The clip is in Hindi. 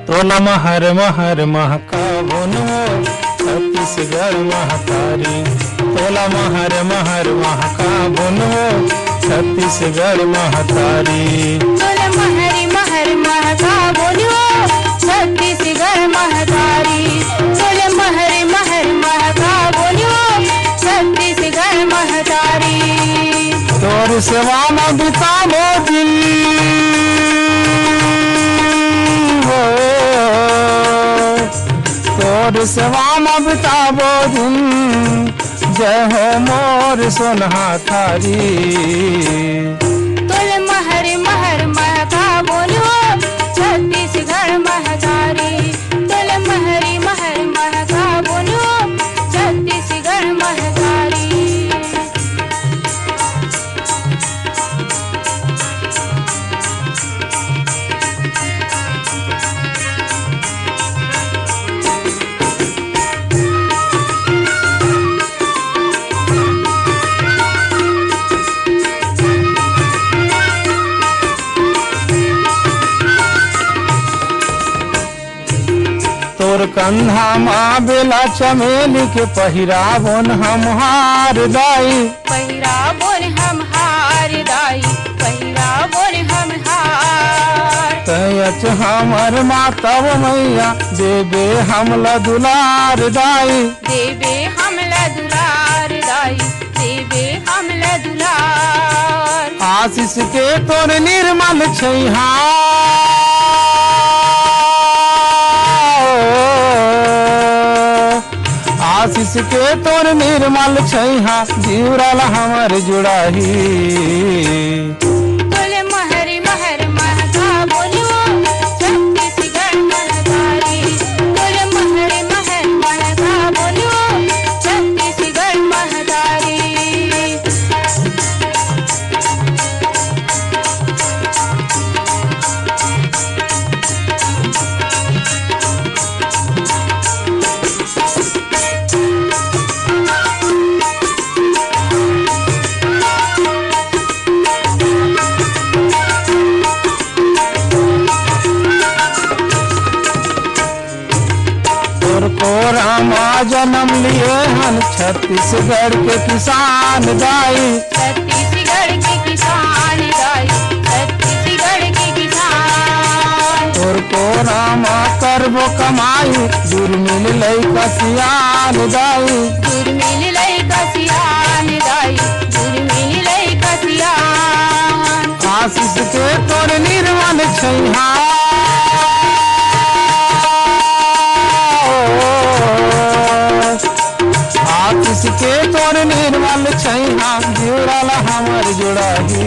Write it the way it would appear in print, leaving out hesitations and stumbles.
तोला महर महर महका बोनो छत्तीसगढ़ महतारी। तोला महर महर महका बोनो छत्तीसगढ़ महतारी। तोला महर महर महका बोनो छत्तीसगढ़ महतारी। तोला महर महर महका बोनो छत्तीसगढ़ महतारी। तोर सेवा में बिताबो दिन तोर सेवा में बिताबो दिन जय हो मोर सोनहा थारी। तोला महर महर महका बोनो छत्तीसगढ़ महतारी। तोला महर महर महका बोनो छत्तीसगढ़ महतारी। तोर कंधा माँ बेला चमेली के पहिरावन हम हार दाई। पहिरावन हम हार दाई। पहिरावन हम हार। तयच हमर मातव मैया देबे हमला दुलार दाई। देबे हमला दुलार दाई। देबे हमला दुलार। आशीष के तोर निर्मल छैहा आशीष के तोर निर्मल छैहा जीवरल हमर जुड़ाही। तोले महर महर महका बोलो छत्तीसगढ़ महतारी। तोले महर महर महका बोलो छत्तीसगढ़ महतारी। को रामा जन्म लिए हन छत्तीसगढ़ के किसान दाई। छत्तीसगढ़ के किसान दाई। छत्तीसगढ़ के किसान। तोर को रामा करबो कमाई दुर्मिल लइका सियान दाई। दुर्मिल लइका सियान दाई। दुर्मिल लइका सियान। आशीष के तोर निर्मल छैहा आशीष के तोर निर्मल छैहा जुड़ल हमर जुड़ाही।